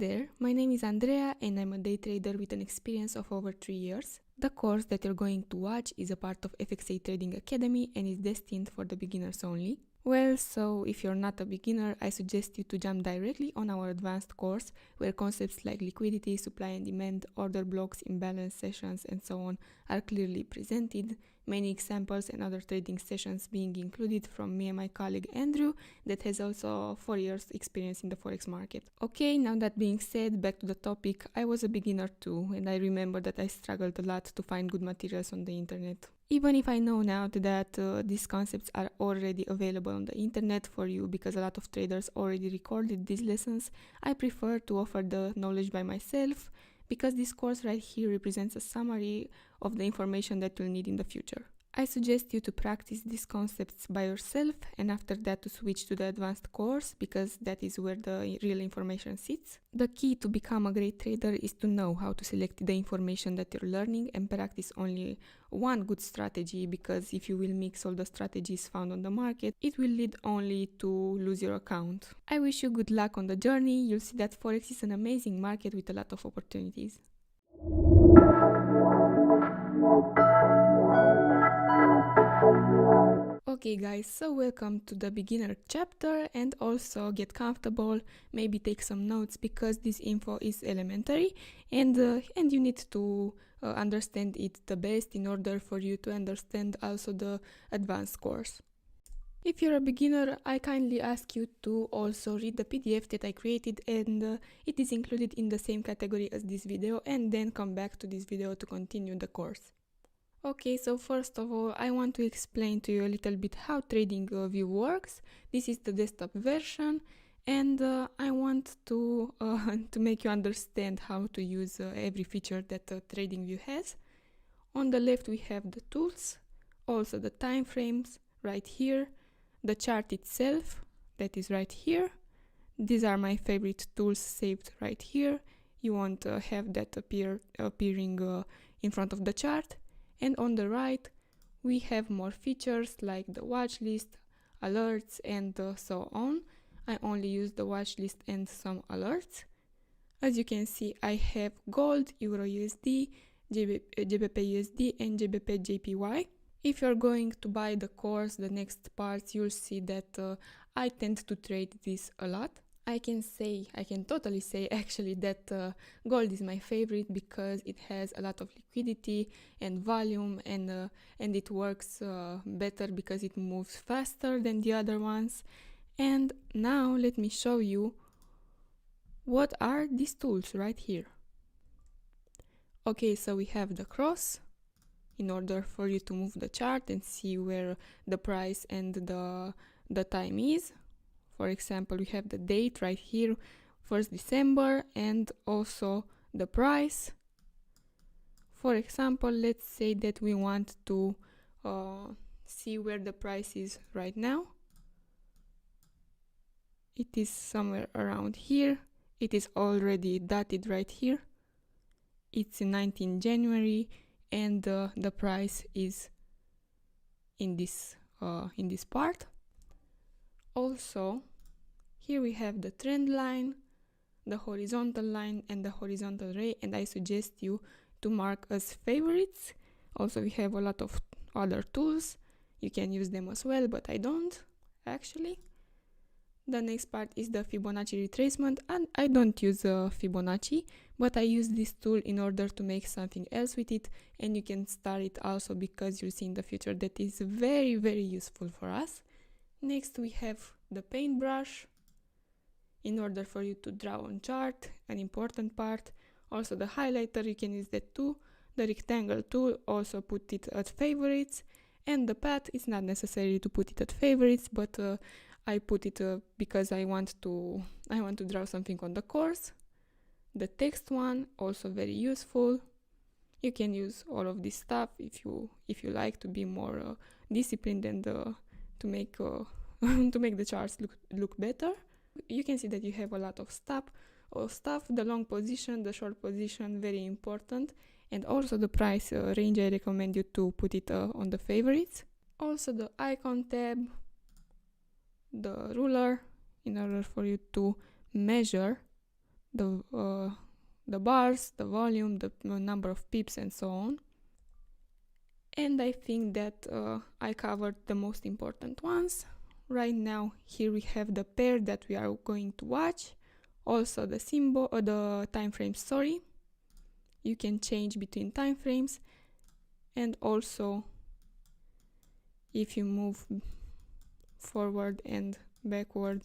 there, my name is Andrea and I'm a day trader with an experience of over 3 years. The course that you're going to watch is a part of FXA Trading Academy and is destined for the beginners only. Well, so if you're not a beginner, I suggest you to jump directly on our advanced course where concepts like liquidity, supply and demand, order blocks, imbalance sessions and so on are clearly presented, many examples and other trading sessions being included from me and my colleague Andrew that has also 4 years experience in the Forex market. Okay, now that being said, back to the topic. I was a beginner too and I remember that I struggled a lot to find good materials on the internet. Even if I know now that these concepts are already available on the internet for you because a lot of traders already recorded these lessons, I prefer to offer the knowledge by myself because this course right here represents a summary of the information that you'll need in the future. I suggest you to practice these concepts by yourself and after that to switch to the advanced course because that is where the real information sits. The key to become a great trader is to know how to select the information that you're learning and practice only one good strategy, because if you will mix all the strategies found on the market, it will lead only to lose your account. I wish you good luck on the journey. You'll see that Forex is an amazing market with a lot of opportunities. Okay guys, so welcome to the beginner chapter and also get comfortable, maybe take some notes because this info is elementary and you need to understand it the best in order for you to understand also the advanced course. If you're a beginner, I kindly ask you to also read the PDF that I created and it is included in the same category as this video, and then come back to this video to continue the course. Okay, so first of all, I want to explain to you a little bit how TradingView works. This is the desktop version, and I want to make you understand how to use every feature that TradingView has. On the left, we have the tools, also the time frames right here, the chart itself that is right here. These are my favorite tools saved right here. You won't have that appearing in front of the chart. And on the right, we have more features like the watch list, alerts, and so on. I only use the watch list and some alerts. As you can see, I have gold, Euro USD, GBP USD, and GBP JPY. If you're going to buy the course, the next parts, you'll see that I tend to trade this a lot. I can totally say actually that gold is my favorite because it has a lot of liquidity and volume, and it works better because it moves faster than the other ones. And now let me show you what are these tools right here. Okay, so we have the cross in order for you to move the chart and see where the price and the time is. For example, we have the date right here, 1st December, and also the price. For example, let's say that we want to see where the price is right now. It is somewhere around here. It is already dotted right here. It's 19 January and the price is in this part. Also, here we have the trend line, the horizontal line, and the horizontal ray, and I suggest you to mark as favorites. Also, we have a lot of other tools. You can use them as well, but I don't actually. The next part is the Fibonacci retracement, and I don't use Fibonacci, but I use this tool in order to make something else with it, and you can start it also because you'll see in the future that is very, very useful for us. Next, we have the paintbrush in order for you to draw on chart, an important part. Also the highlighter, you can use that too. The rectangle tool, also put it at favorites, and the path is not necessary to put it at favorites, but I put it because I want to draw something on the course. The text one, also very useful. You can use all of this stuff if you like to be more disciplined and to make the charts look better. You can see that you have a lot of stuff. The long position, the short position, very important, and also the price range. I recommend you to put it on the favorites. Also the icon tab, the ruler in order for you to measure the bars, the volume, the number of pips, and so on. And I think that I covered the most important ones. Right now, here we have the pair that we are going to watch. Also the symbol or the time frame, sorry. You can change between time frames, and also if you move forward and backward,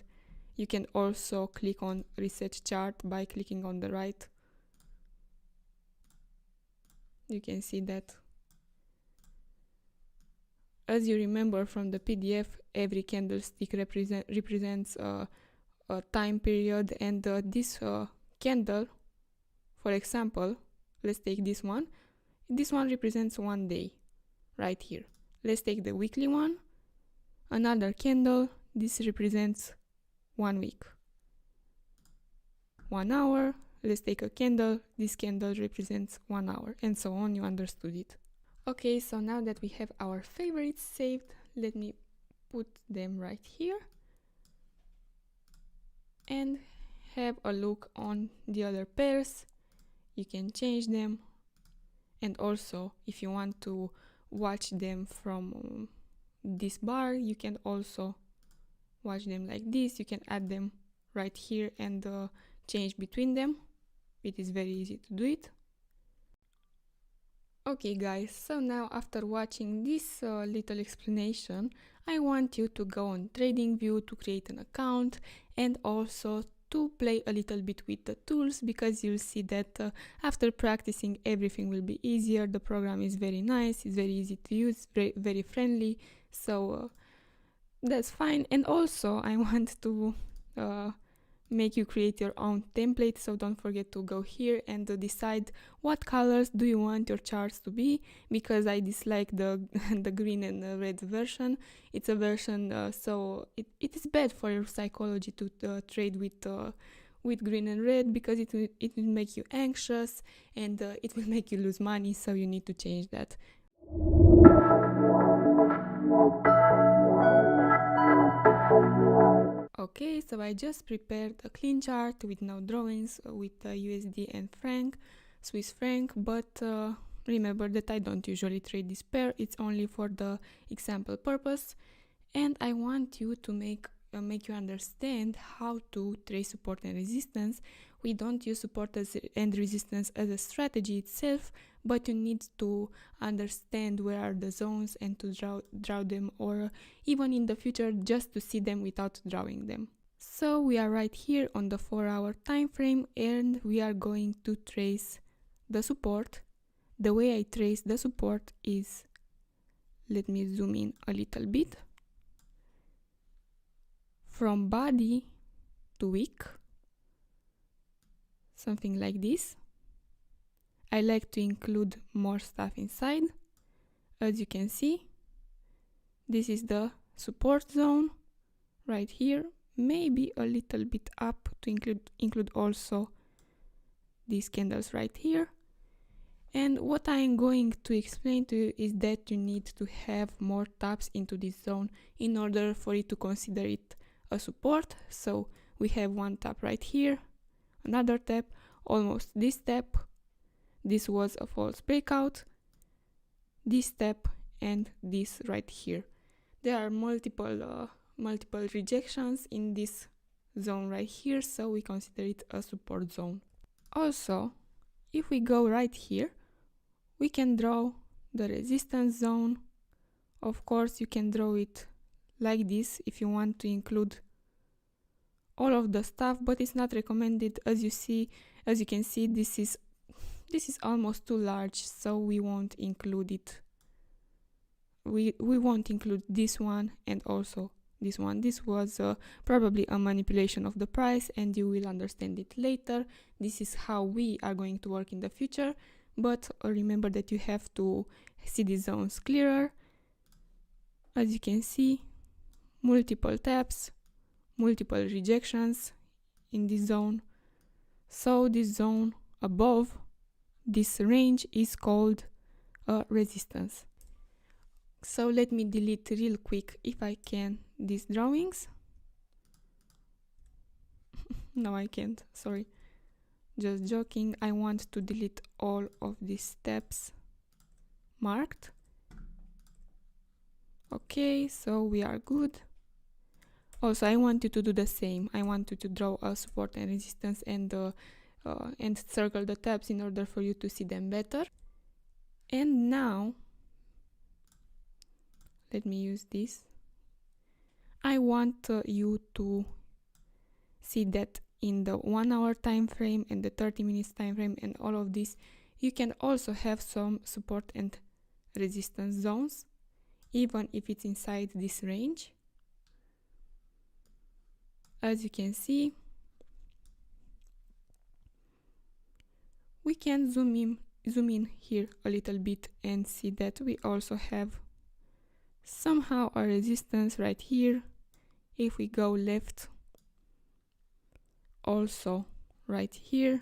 you can also click on reset chart by clicking on the right. You can see that. As you remember from the PDF, every candlestick represents a time period, and this candle, for example, let's take this one. This one represents 1 day, right here. Let's take the weekly one. Another candle, this represents 1 week. 1 hour, let's take a candle. This candle represents 1 hour, and so on. You understood it. Okay, so now that we have our favorites saved, let me put them right here and have a look on the other pairs. You can change them, and also if you want to watch them from this bar, you can also watch them like this. You can add them right here and change between them. It is very easy to do it. Okay guys, so now after watching this little explanation, I want you to go on TradingView to create an account, and also to play a little bit with the tools, because you'll see that after practicing, everything will be easier. The program is very nice, it's very easy to use, very friendly, so that's fine. And also I want to make you create your own template, so don't forget to go here and decide what colors do you want your charts to be, because I dislike the the green and the red version. It's a version so it is bad for your psychology to trade with green and red, because it will make you anxious, and it will make you lose money, so you need to change that. Okay, so I just prepared a clean chart with no drawings with USD and franc, Swiss franc, but remember that I don't usually trade this pair, it's only for the example purpose, and I want you to make you understand how to trade support and resistance. We don't use support and resistance as a strategy itself, but you need to understand where are the zones and to draw them, or even in the future just to see them without drawing them. So we are right here on the 4-hour time frame, and we are going to trace the support. The way I trace the support is, let me zoom in a little bit, from body to wick, something like this. I like to include more stuff inside. As you can see, this is the support zone right here, maybe a little bit up to include also these candles right here. And what I'm going to explain to you is that you need to have more taps into this zone in order for it to consider it a support. So we have one tap right here, another tap, almost this tap. This was a false breakout, this step, and this right here. There are multiple rejections in this zone right here, so we consider it a support zone. Also, if we go right here, we can draw the resistance zone. Of course, you can draw it like this if you want to include all of the stuff, but it's not recommended. As you can see, this is almost too large, so we won't include it. We won't include this one and also this one. This was probably a manipulation of the price, and you will understand it later. This is how we are going to work in the future, but remember that you have to see the zones clearer. As you can see, multiple taps, multiple rejections in this zone. So this zone above this range is called a resistance. So let me delete real quick, if I can, these drawings. No, I can't, sorry. Just joking, I want to delete all of these steps marked. Okay, so we are good. Also, I want you to do the same. I want you to draw a support and resistance and circle the tabs in order for you to see them better. And now, let me use this. I want you to see that in the 1 hour time frame and the 30 minutes time frame and all of this, you can also have some support and resistance zones, even if it's inside this range. As you can see, we can zoom in here a little bit and see that we also have somehow a resistance right here. If we go left, also right here,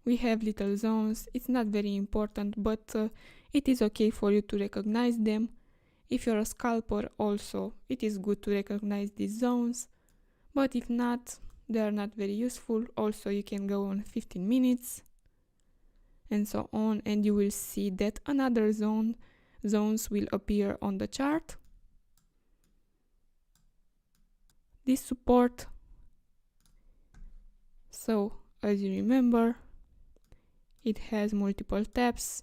we have little zones. It's not very important, but it is okay for you to recognize them. If you're a scalper also, it is good to recognize these zones, but if not, they are not very useful. Also, you can go on 15 minutes and so on, and you will see that another zones will appear on the chart. This support, so as you remember, it has multiple tabs.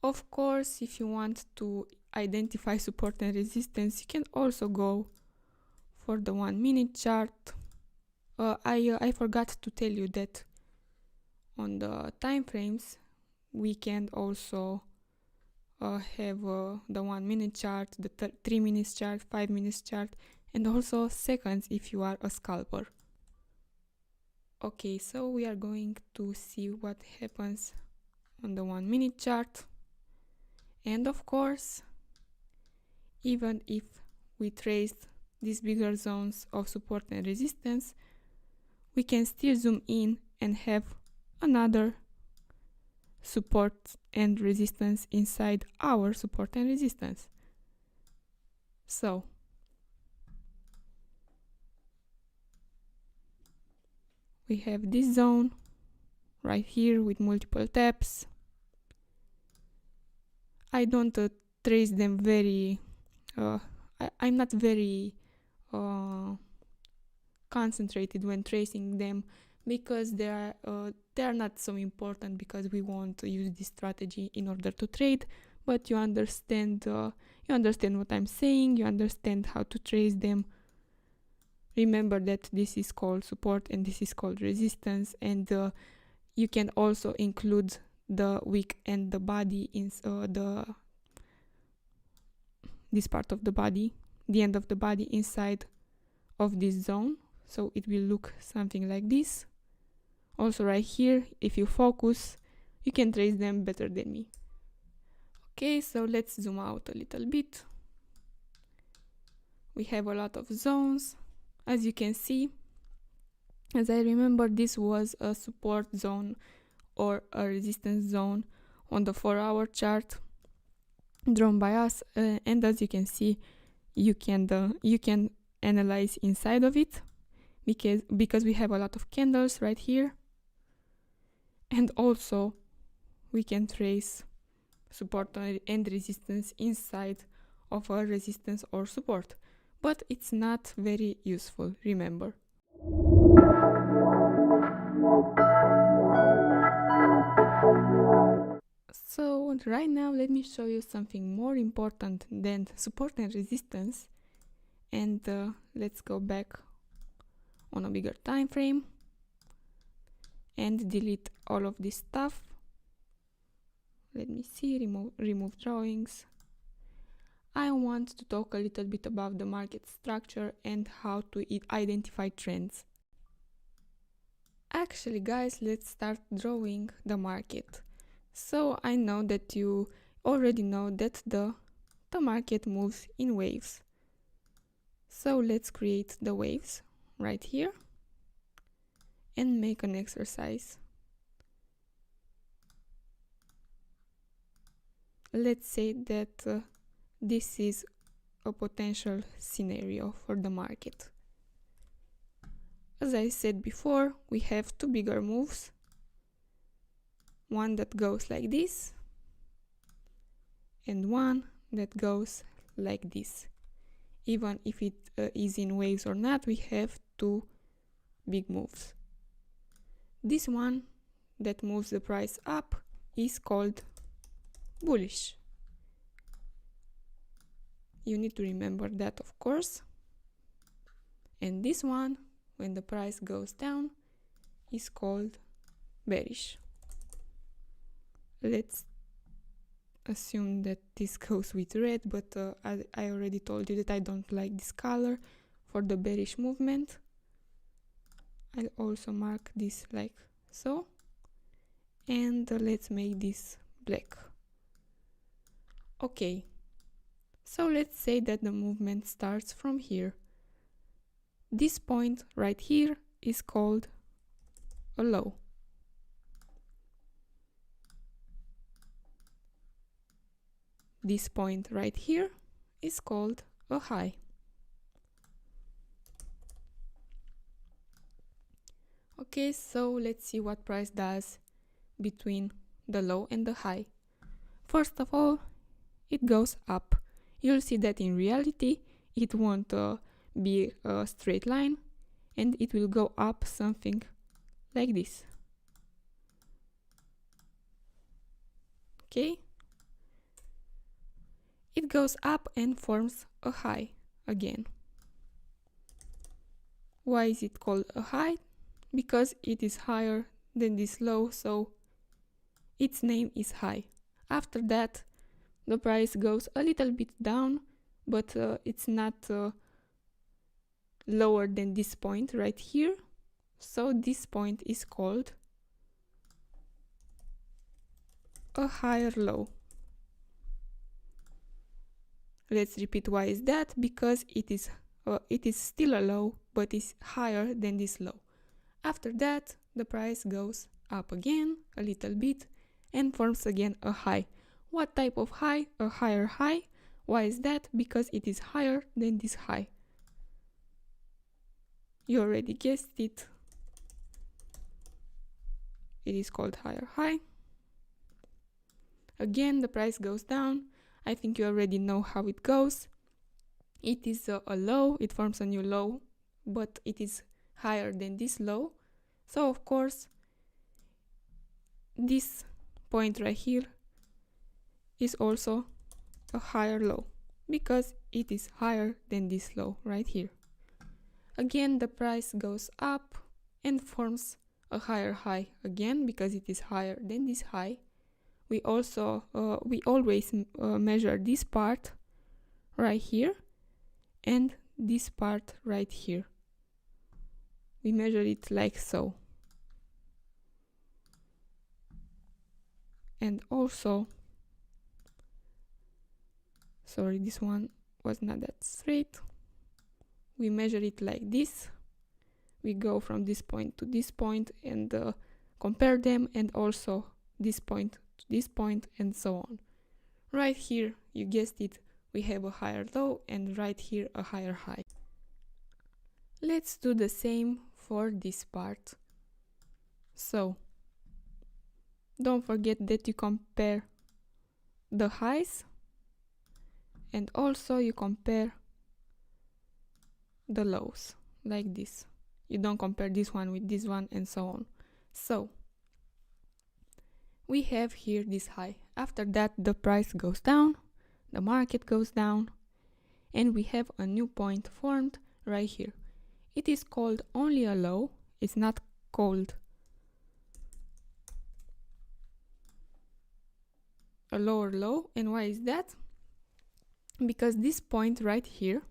Of course, if you want to identify support and resistance, you can also go for the 1 minute chart. I forgot to tell you that on the time frames we can also have the 1 minute chart, the 3 minutes chart, 5 minutes chart, and also seconds if you are a scalper. Okay, so we are going to see what happens on the 1 minute chart. And of course, even if we traced these bigger zones of support and resistance, we can still zoom in and have another support and resistance inside our support and resistance. So we have this zone right here with multiple tabs. I don't trace them very, I'm not very concentrated when tracing them, because they are not so important, because we won't use this strategy in order to trade, but you understand what I'm saying, you understand how to trace them. Remember that this is called support and this is called resistance, and you can also include the wick and the body in this part of the body, the end of the body inside of this zone, so it will look something like this. Also right here, if you focus, you can trace them better than me. Okay, so let's zoom out a little bit. We have a lot of zones. As you can see, as I remember, this was a support zone or a resistance zone on the 4-hour chart drawn by us, and as you can see, you can analyze inside of it, because we have a lot of candles right here, and also we can trace support and resistance inside of a resistance or support, but it's not very useful, remember. So right now let me show you something more important than support and resistance, and let's go back on a bigger time frame and delete all of this stuff. Let me see, remove drawings. I want to talk a little bit about the market structure and how to identify trends. Actually, guys, let's start drawing the market. So I know that you already know that the market moves in waves. So let's create the waves right here and make an exercise. Let's say that this is a potential scenario for the market. As I said before, we have two bigger moves. One that goes like this and one that goes like this. Even if it is in waves or not, we have two big moves. This one that moves the price up is called bullish. You need to remember that, of course. And this one, when the price goes down, is called bearish. Let's assume that this goes with red, but I already told you that I don't like this color for the bearish movement. I'll also mark this like so, and let's make this black. Okay, so let's say that the movement starts from here. This point right here is called a low. This point right here is called a high. Okay, so let's see what price does between the low and the high. First of all, it goes up. You'll see that in reality it won't be a straight line, and it will go up something like this. Okay, it goes up and forms a high again. Why is it called a high? Because it is higher than this low, so its name is high. After that, the price goes a little bit down, but it's not lower than this point right here, so this point is called a higher low. Let's repeat why is that, because it is still a low, but is higher than this low. After that, the price goes up again a little bit and forms again a high. What type of high? A higher high. Why is that? Because it is higher than this high. You already guessed it. It is called higher high. Again, the price goes down. I think you already know how it goes. It is a low, it forms a new low, but it is higher than this low. So of course, this point right here is also a higher low, because it is higher than this low right here. Again, the price goes up and forms a higher high again, because it is higher than this high. We always measure this part right here and this part right here. We measure it like so. And also, sorry, this one was not that straight. We measure it like this. We go from this point to this point and compare them, and also this point to this point, and so on. Right here, you guessed it, we have a higher low, and right here a higher high. Let's do the same for this part. So, don't forget that you compare the highs, and also you compare the lows, like this. You don't compare this one with this one, and so on. So, we have here this high. After that, the price goes down, the market goes down, and we have a new point formed right here. It is called only a low. It's not called a lower low. And why is that? Because this point right here,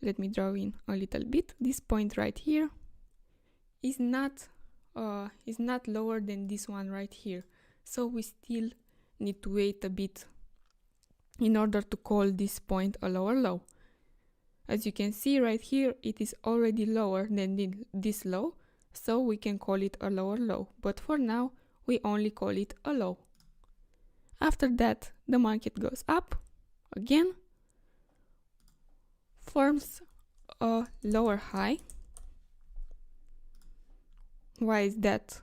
let me draw in a little bit. This point right here is not lower than this one right here. So we still need to wait a bit in order to call this point a lower low. As you can see right here, it is already lower than this low, so we can call it a lower low. But for now, we only call it a low. After that, the market goes up again, forms a lower high. Why is that?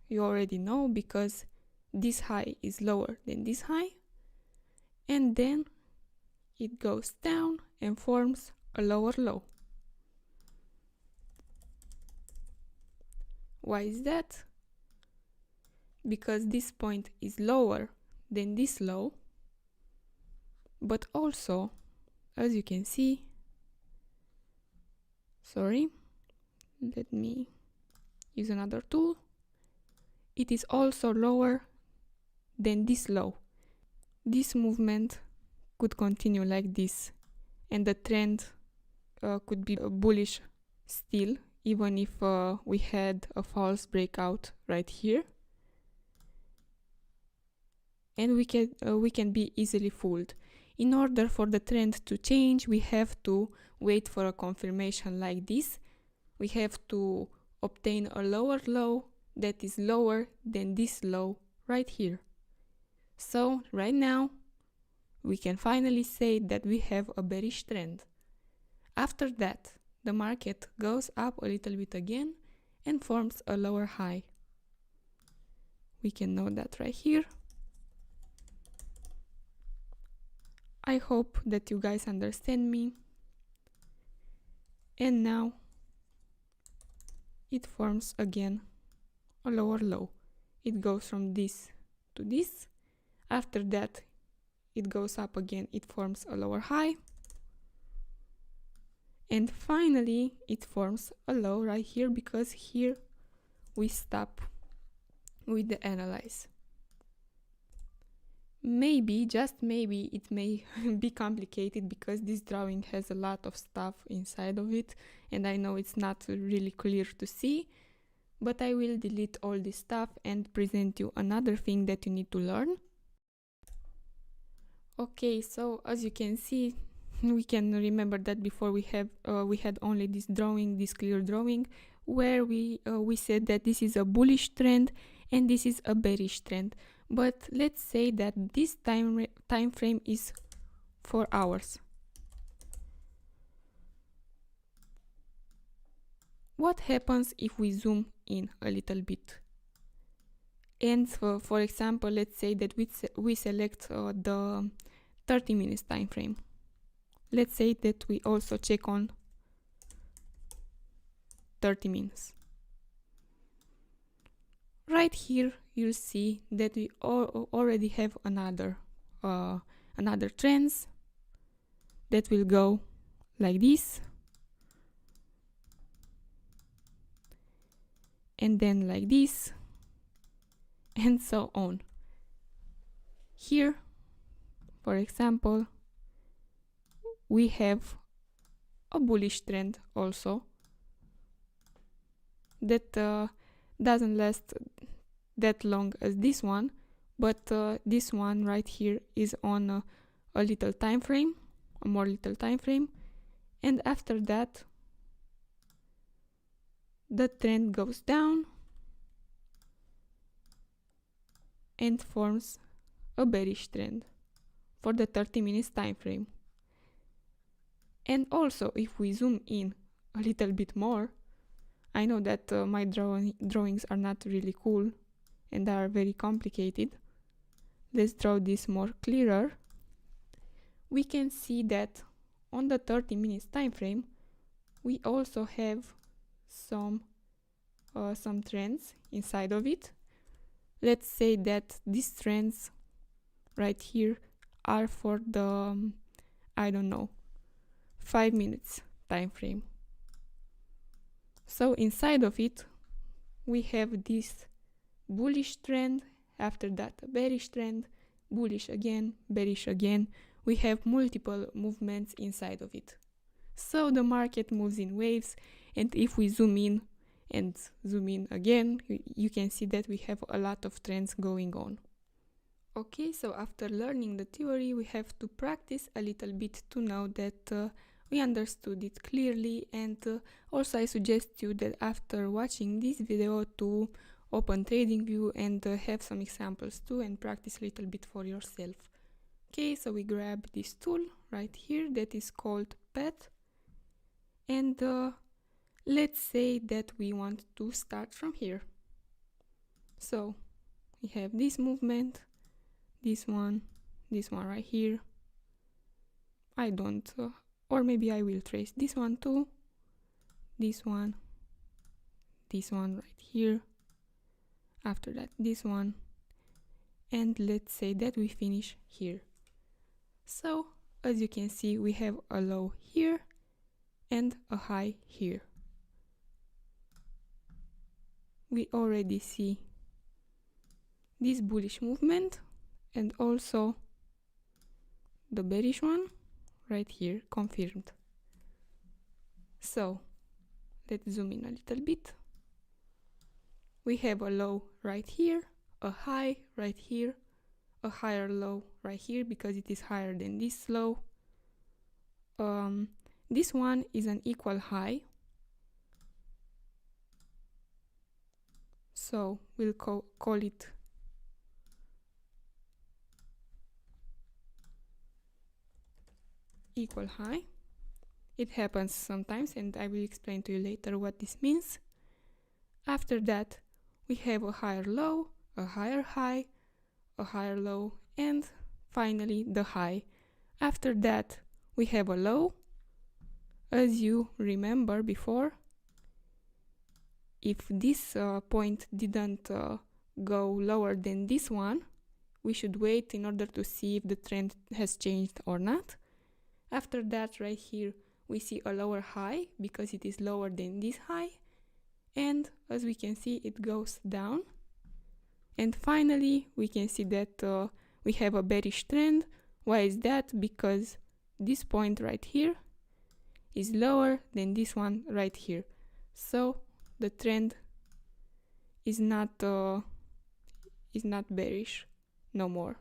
You already know, because this high is lower than this high, and then it goes down and forms a lower low. Why is that? Because this point is lower than this low, but also, as you can see, let me use another tool, it is also lower than this low. This movement could continue like this, and the trend could be bullish still, even if we had a false breakout right here. And we can be easily fooled. In order for the trend to change, we have to wait for a confirmation like this. We have to obtain a lower low that is lower than this low right here. So right now, we can finally say that we have a bearish trend. After that, the market goes up a little bit again and forms a lower high. We can note that right here. I hope that you guys understand me. And now it forms again a lower low. It goes from this to this. After that, it goes up again, it forms a lower high. And finally, it forms a low right here, because here we stop with the analyze. Maybe, just maybe, it may be complicated because this drawing has a lot of stuff inside of it, and I know it's not really clear to see, but I will delete all this stuff and present you another thing that you need to learn. Okay, so as you can see, we can remember that before we had only this drawing, this clear drawing, where we said that this is a bullish trend and this is a bearish trend. But let's say that this time frame is 4 hours. What happens if we zoom in a little bit? And for example, let's say that we select the 30 minutes time frame. Let's say that we also check on 30 minutes. Right here, you'll see that we already have another trends that will go like this, and then like this, and so on. Here, for example, we have a bullish trend also that doesn't last that long as this one, but this one right here is on a little time frame, a more little time frame, and after that the trend goes down and forms a bearish trend for the 30 minutes time frame. And also, if we zoom in a little bit more, I know that my drawings are not really cool and are very complicated. Let's draw this more clearer. We can see that on the 30 minutes time frame, we also have some trends inside of it. Let's say that these trends right here are for the I don't know, 5 minutes time frame. So inside of it, we have this bullish trend, after that a bearish trend, bullish again, bearish again. We have multiple movements inside of it. So the market moves in waves, and if we zoom in and zoom in again, you can see that we have a lot of trends going on. Okay, so after learning the theory, we have to practice a little bit to know that we understood it clearly, and also I suggest you that after watching this video to open TradingView and have some examples too and practice a little bit for yourself. Okay, so we grab this tool right here that is called Path, And let's say that we want to start from here. So we have this movement, this one right here. I don't, or maybe I will trace this one too, this one right here, after that this one, and let's say that we finish here. So as you can see, we have a low here and a high here. We already see this bullish movement and also the bearish one right here confirmed. So let's zoom in a little bit. We have a low right here, a high right here, a higher low right here because it is higher than this low. This one is an equal high, so we'll call it equal high. It happens sometimes and I will explain to you later what this means. After that we have a higher low, a higher high, a higher low, and finally the high. After that we have a low. As you remember before, if this point didn't go lower than this one, we should wait in order to see if the trend has changed or not. After that, right here we see a lower high because it is lower than this high, and as we can see, it goes down. And finally we can see that we have a bearish trend. Why is that? Because this point right here is lower than this one right here, so the trend is not bearish no more.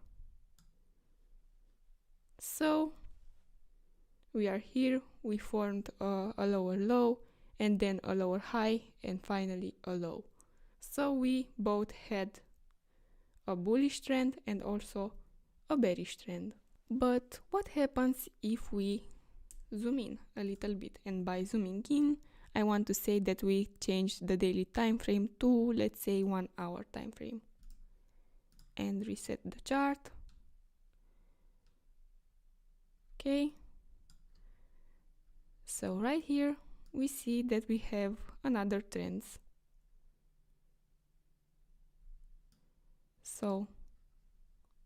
So we are here, we formed a lower low and then a lower high and finally a low. So we both had a bullish trend and also a bearish trend. But what happens if we zoom in a little bit? And by zooming in, I want to say that we changed the daily time frame to, let's say, 1 hour time frame, and reset the chart. Okay, so right here we see that we have another trends. So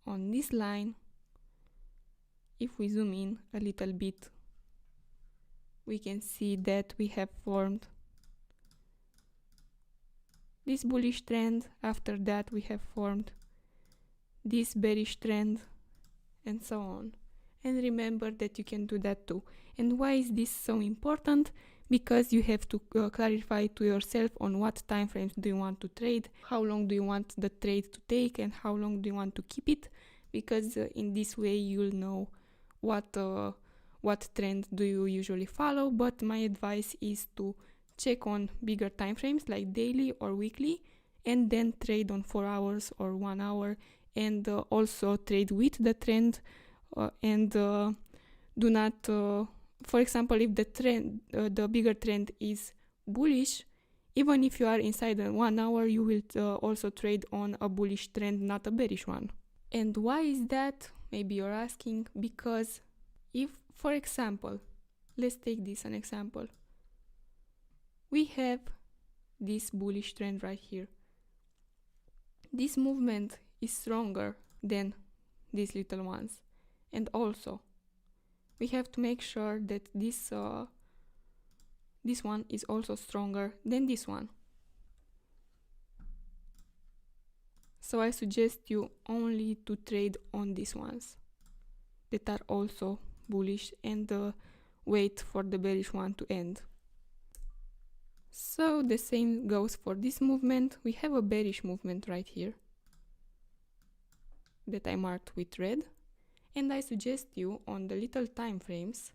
on this line, if we zoom in a little bit, we can see that we have formed this bullish trend. After that we have formed this bearish trend, and so on. And remember that you can do that too. And why is this so important? Because you have to clarify to yourself on what time frames do you want to trade, how long do you want the trade to take, and how long do you want to keep it, because in this way you'll know what trend do you usually follow. But my advice is to check on bigger time frames like daily or weekly, and then trade on 4 hours or 1 hour, and also trade with the trend, and do not, for example, if the trend, the bigger trend is bullish, even if you are inside 1 hour, you will also trade on a bullish trend, not a bearish one. And why is that? Maybe you're asking. Because if, for example, let's take this an example. We have this bullish trend right here. This movement is stronger than these little ones, and also we have to make sure that this one is also stronger than this one. So I suggest you only to trade on these ones that are also bullish, and wait for the bearish one to end. So the same goes for this movement. We have a bearish movement right here that I marked with red, and I suggest you on the little time frames,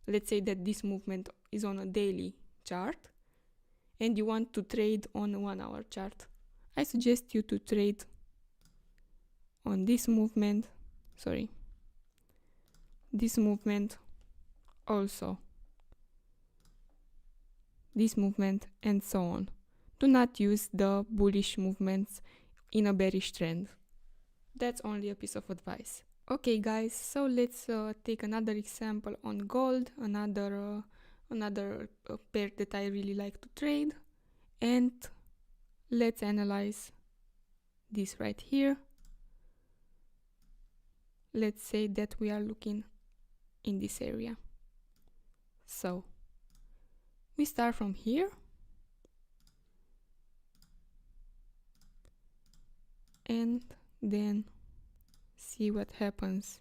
let's say that this movement is on a daily chart and you want to trade on a 1 hour chart, I suggest you to trade on this movement, this movement also this movement, and so on. Do not use the bullish movements in a bearish trend. That's only a piece of advice. Okay guys, so let's take another example on gold, another pair that I really like to trade, and let's analyze this right here. Let's say that we are looking in this area. So we start from here and then see what happens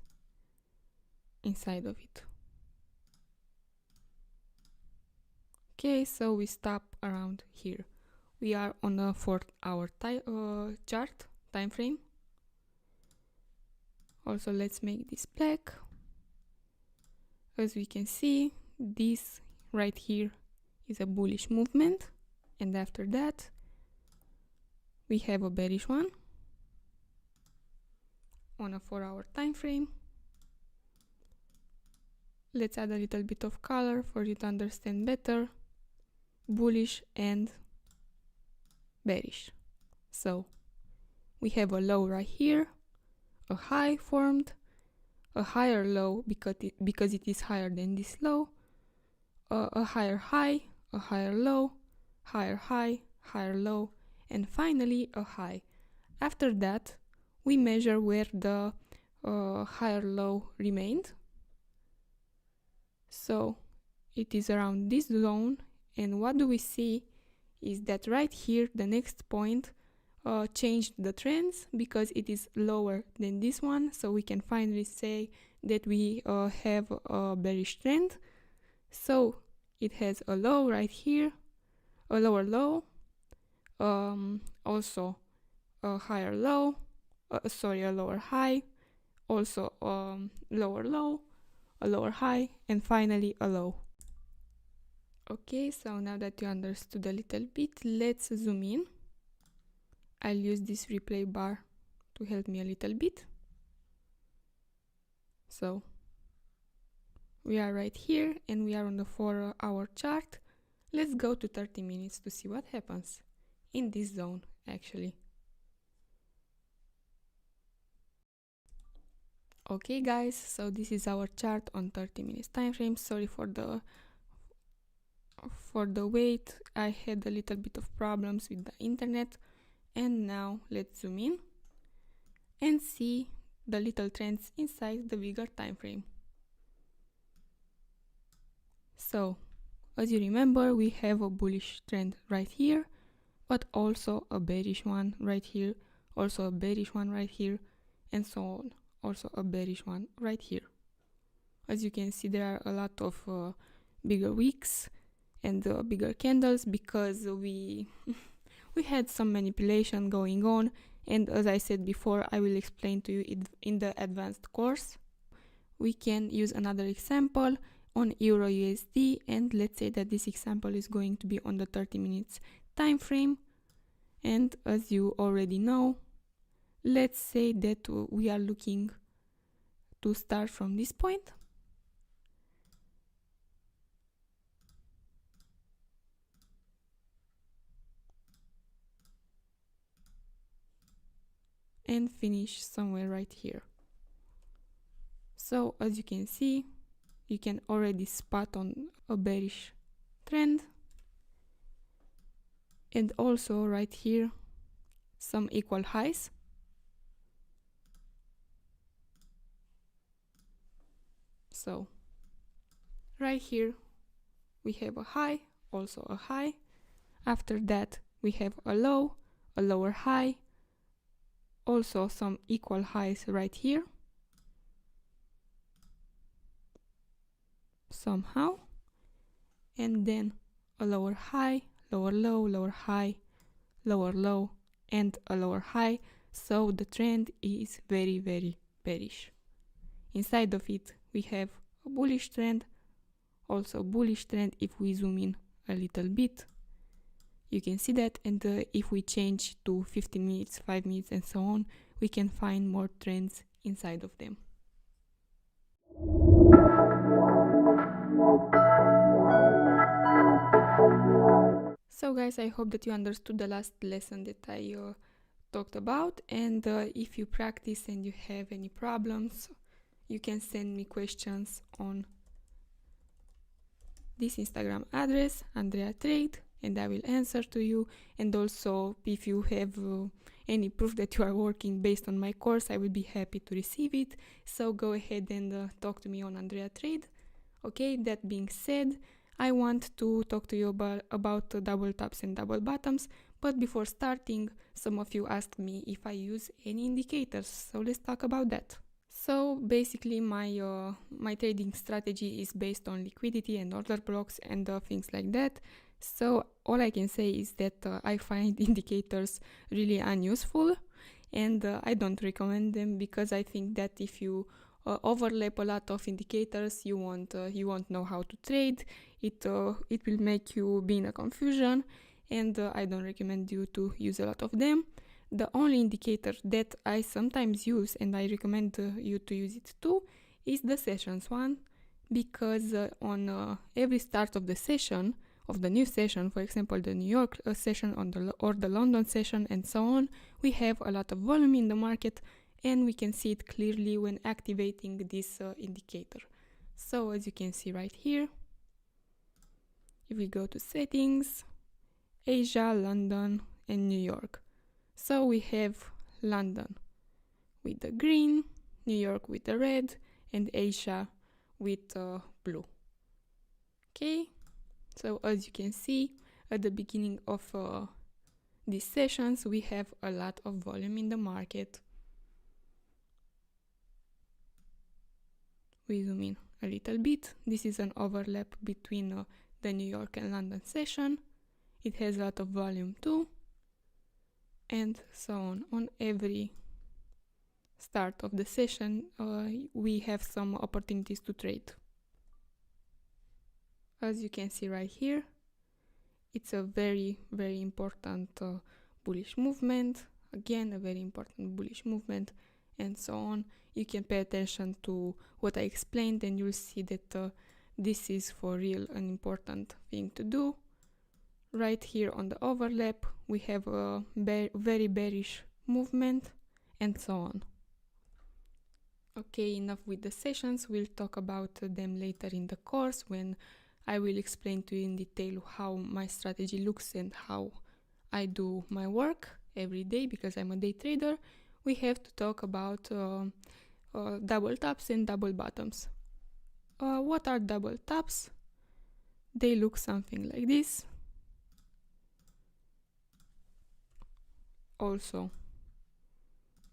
inside of it. Okay, so we stop around here. We are on a 4-hour chart time frame. Also, let's make this black. As we can see, this right here is a bullish movement, and after that we have a bearish one on a 4-hour time frame. Let's add a little bit of color for you to understand better. Bullish and bearish. So we have a low right here, a high formed, a higher low because it is higher than this low, a higher high, a higher low, higher high, higher low, and finally a high. After that, we measure where the higher low remained. So it is around this zone, and what do we see is that right here the next point changed the trends because it is lower than this one, so we can finally say that we have a bearish trend. So it has a low right here, a lower low, also a higher low, a lower high, also lower low, a lower high, and finally a low. Okay, so now that you understood a little bit, let's zoom in. I'll use this replay bar to help me a little bit. So we are right here and we are on the 4-hour chart. Let's go to 30 minutes to see what happens in this zone actually. Okay guys, so this is our chart on 30 minutes time frame. Sorry for the wait. I had a little bit of problems with the internet. And now let's zoom in and see the little trends inside the bigger time frame. So, as you remember, we have a bullish trend right here, but also a bearish one right here, also a bearish one right here, and so on. Also a bearish one right here. As you can see, there are a lot of bigger wicks and bigger candles because we had some manipulation going on, and as I said before, I will explain to you in the advanced course. We can use another example on Euro USD, and let's say that this example is going to be on the 30 minutes time frame. And as you already know, let's say that we are looking to start from this point. And finish somewhere right here. So as you can see, you can already spot on a bearish trend, and also right here some equal highs. So right here we have a high, also a high. After that we have a low, a lower high, also some equal highs right here somehow, and then a lower high, lower low, lower high, lower low, and a lower high. So the trend is very, very bearish. Inside of it we have a bullish trend, also a bullish trend. If we zoom in a little bit, you can see that, and if we change to 15 minutes, 5 minutes, and so on, we can find more trends inside of them. guys, I hope that you understood the last lesson that I talked about, and if you practice and you have any problems, you can send me questions on this Instagram address, Andrea Trade, and I will answer to you. And also, if you have any proof that you are working based on my course, I will be happy to receive it. So go ahead and talk to me on Andrea Trade. Okay, that being said, I want to talk to you about double tops and double bottoms, but before starting, some of you asked me if I use any indicators, so let's talk about that. So basically my trading strategy is based on liquidity and order blocks and things like that. So all I can say is that I find indicators really unuseful, and I don't recommend them, because I think that if you overlap a lot of indicators, you won't know how to trade. It will make you be in a confusion, and I don't recommend you to use a lot of them. The only indicator that I sometimes use, and I recommend you to use it too, is the sessions one, because on every start of the session, of the new session, for example the New York session or the London session and so on, we have a lot of volume in the market, and we can see it clearly when activating this indicator. So as you can see right here, if we go to settings, Asia, London and New York. So we have London with the green, New York with the red, and Asia with blue. Okay, so as you can see, at the beginning of these sessions, we have a lot of volume in the market. We zoom in a little bit. This is an overlap between the New York and London session. It has a lot of volume too, and so on. On every start of the session, we have some opportunities to trade. As you can see right here, it's a very, very important bullish movement. Again, a very important bullish movement, and so on. You can pay attention to what I explained, and you'll see that this is for real an important thing to do. Right here on the overlap, we have a very bearish movement, and so on. Okay, enough with the sessions. We'll talk about them later in the course, when I will explain to you in detail how my strategy looks and how I do my work every day, because I'm a day trader. We have to talk about double tops and double bottoms. What are double tops? They look something like this. Also,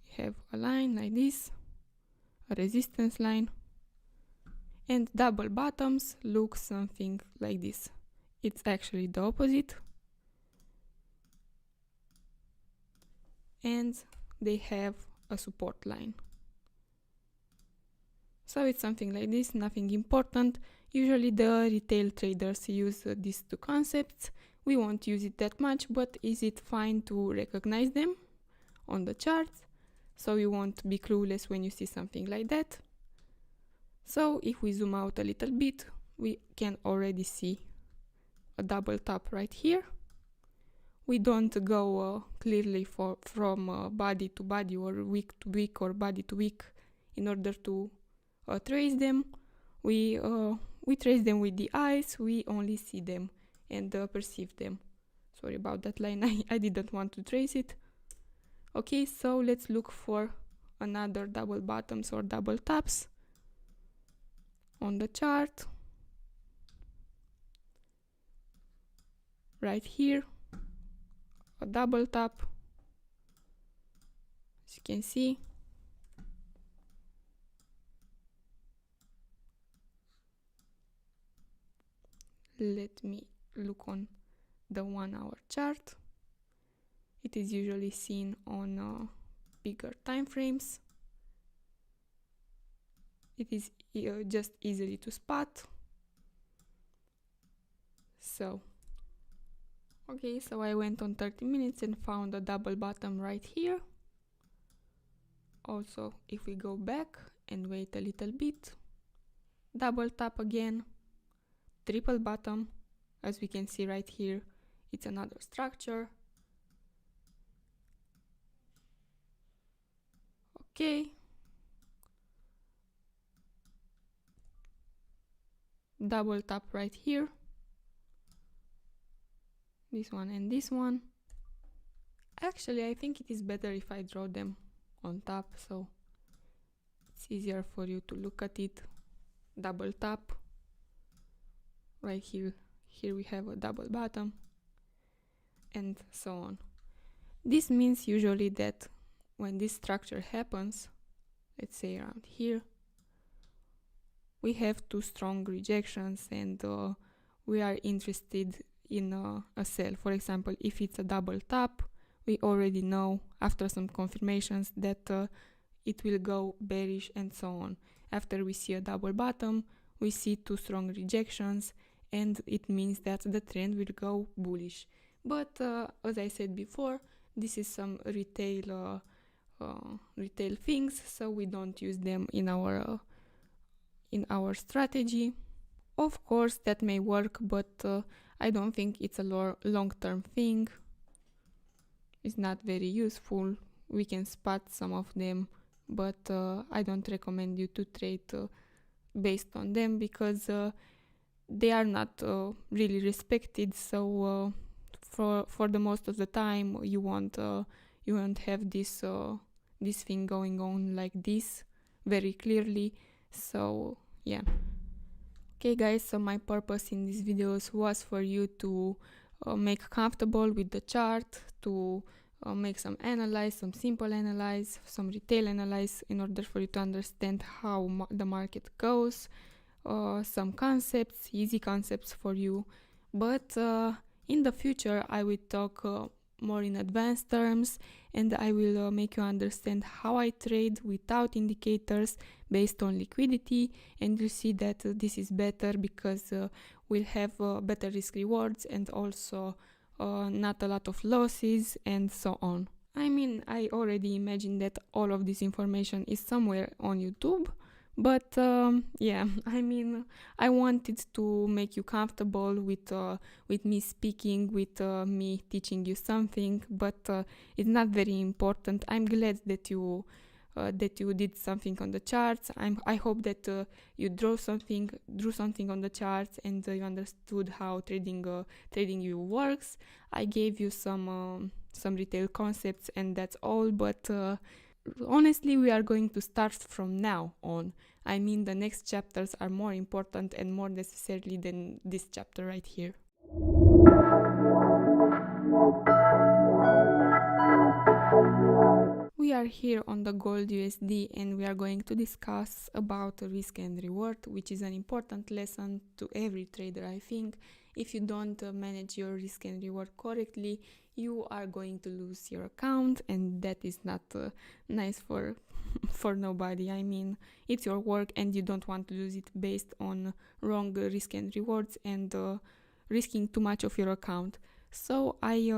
we have a line like this, a resistance line, and double bottoms look something like this. It's actually the opposite, and they have a support line. So it's something like this, nothing important. Usually the retail traders use these two concepts. We won't use it that much, but is it fine to recognize them on the charts, so you won't be clueless when you see something like that. So if we zoom out a little bit, we can already see a double top right here. We don't go clearly from body to body or week to week or body to week in order to trace them. We trace them with the eyes. We only see them and perceive them. Sorry about that line, I didn't want to trace it. Okay, so let's look for another double bottoms or double tops on the chart. Right here, a double top, as you can see. Let me look on the 1 hour chart. It is usually seen on bigger time frames. It is just easily to spot. So, okay, so I went on 30 minutes and found a double bottom right here. Also, if we go back and wait a little bit, double top again, triple bottom, as we can see right here, it's another structure. Okay, double tap right here, this one and this one. Actually, I think it is better if I draw them on top, so it's easier for you to look at it. Double tap right here. Here we have a double bottom, and so on. This means usually that when this structure happens, let's say around here, we have two strong rejections, and we are interested in a sell. For example, if it's a double tap, we already know after some confirmations that it will go bearish and so on. After we see a double bottom, we see two strong rejections, and it means that the trend will go bullish. But as I said before, this is some retail things, so we don't use them in our strategy. Of course, that may work, but I don't think it's a long-term thing. It's not very useful. We can spot some of them, but I don't recommend you to trade based on them, because they are not really respected. So for the most of the time, you won't have this thing going on like this very clearly. So yeah. Okay guys, so my purpose in these videos was for you to make comfortable with the chart, to make some simple analyze, some retail analyze, in order for you to understand how the market goes, some concepts, easy concepts for you. But in the future I will talk more in advanced terms, and I will make you understand how I trade without indicators, based on liquidity, and you'll see that this is better, because we'll have better risk rewards, and also not a lot of losses, and so on. I mean, I already imagine that all of this information is somewhere on YouTube, but yeah, I mean, I wanted to make you comfortable with me speaking, with me teaching you something, but it's not very important. I'm glad that you did something on the charts. I hope that you drew something on the charts, and you understood how trading you works. I gave you some retail concepts, and that's all. But honestly, we are going to start from now on. I mean, the next chapters are more important and more necessarily than this chapter right here. We are here on the gold USD, and we are going to discuss about risk and reward, which is an important lesson to every trader, I think. If you don't manage your risk and reward correctly, you are going to lose your account, and that is not nice for nobody. I mean, it's your work, and you don't want to lose it based on wrong risk and rewards, and risking too much of your account. So I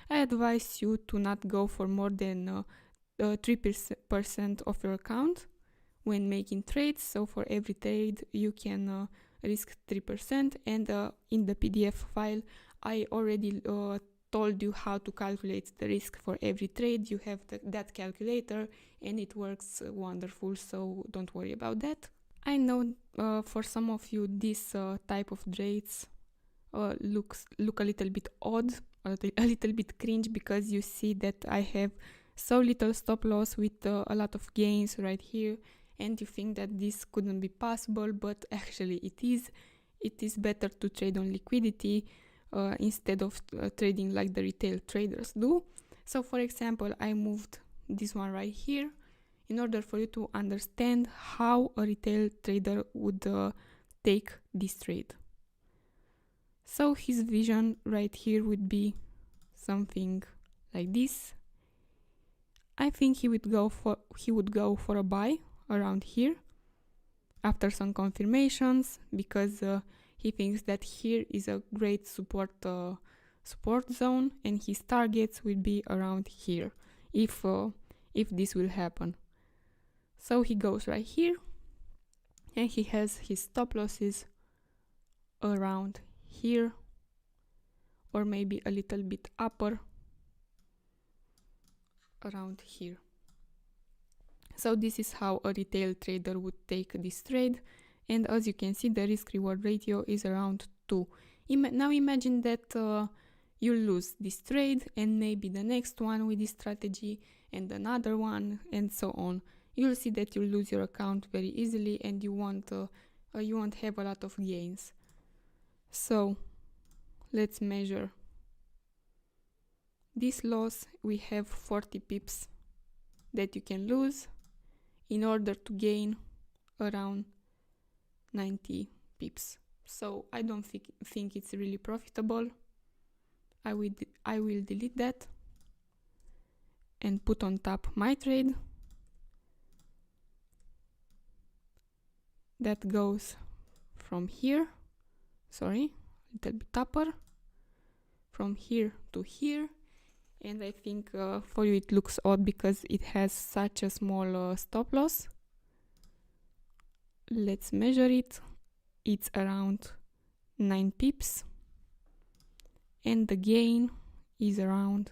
advise you to not go for more than 3% of your account when making trades. So for every trade you can risk 3%, and in the PDF file I already told you how to calculate the risk for every trade. You have that calculator, and it works wonderful, so don't worry about that. I know for some of you this type of trades look a little bit odd, a little bit cringe, because you see that I have so little stop loss with a lot of gains right here, and you think that this couldn't be possible, but actually it is. It is better to trade on liquidity instead of trading like the retail traders do. So for example, I moved this one right here in order for you to understand how a retail trader would take this trade. So his vision right here would be something like this. I think he would go for a buy around here after some confirmations, because he thinks that here is a great support zone, and his targets will be around here if this will happen. So he goes right here, and he has his stop losses around here, or maybe a little bit upper around here. So this is how a retail trader would take this trade, and as you can see, the risk reward ratio is around 2. Now imagine that you lose this trade and maybe the next one with this strategy and another one and so on. You'll see that you lose your account very easily and you won't have a lot of gains. So let's measure this loss. We have 40 pips that you can lose in order to gain around 90 pips. So I don't think it's really profitable. I will delete that and put on top my trade that goes from here, sorry, a little bit upper, from here to here. And I think for you it looks odd because it has such a small stop loss. Let's measure it. It's around 9 pips and the gain is around,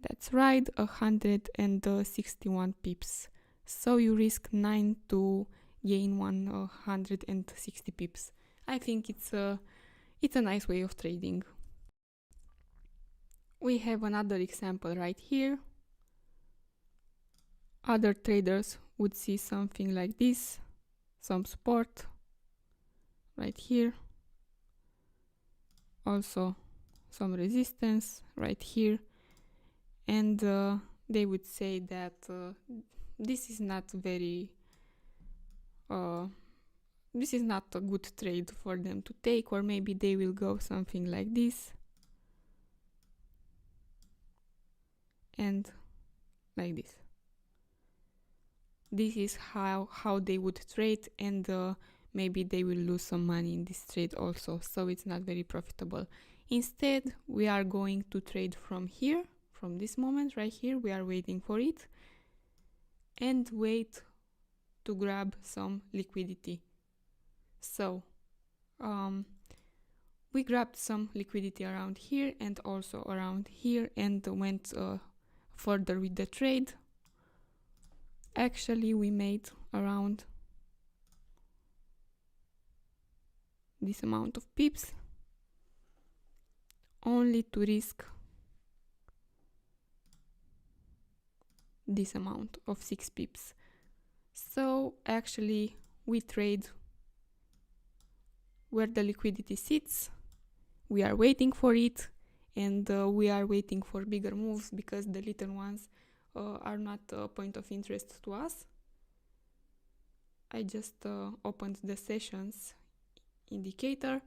that's right, 161 pips. So you risk 9 to gain 160 pips. I think it's a nice way of trading. We have another example right here. Other traders would see something like this, some support right here, also some resistance right here, and they would say that this is not a good trade for them to take, or maybe they will go something like this and like this. This is how they would trade, and maybe they will lose some money in this trade also, so it's not very profitable. Instead, we are going to trade from here, from this moment right here. We are waiting for it and wait to grab some liquidity. So we grabbed some liquidity around here and also around here and went further with the trade. Actually, we made around this amount of pips only to risk this amount of 6 pips. So actually we trade where the liquidity sits, we are waiting for it, and we are waiting for bigger moves because the little ones are not a point of interest to us. I just opened the sessions indicator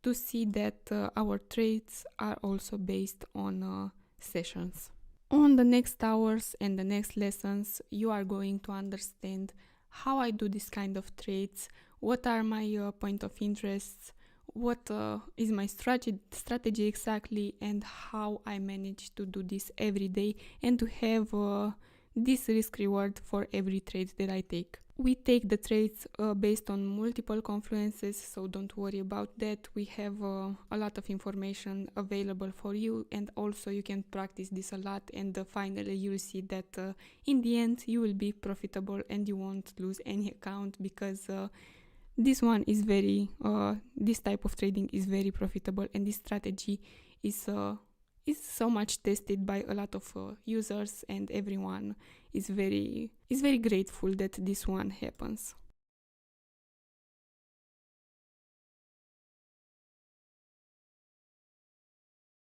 to see that our trades are also based on sessions. On the next hours and the next lessons, you are going to understand how I do this kind of trades, what are my point of interests, what is my strategy exactly, and how I manage to do this every day and to have this risk reward for every trade that I take. We take the trades based on multiple confluences, so don't worry about that. We have a lot of information available for you, and also you can practice this a lot, and finally you'll see that in the end you will be profitable and you won't lose any account, because this one is this type of trading is very profitable, and this strategy is so much tested by a lot of users, and everyone is very grateful that this one happens.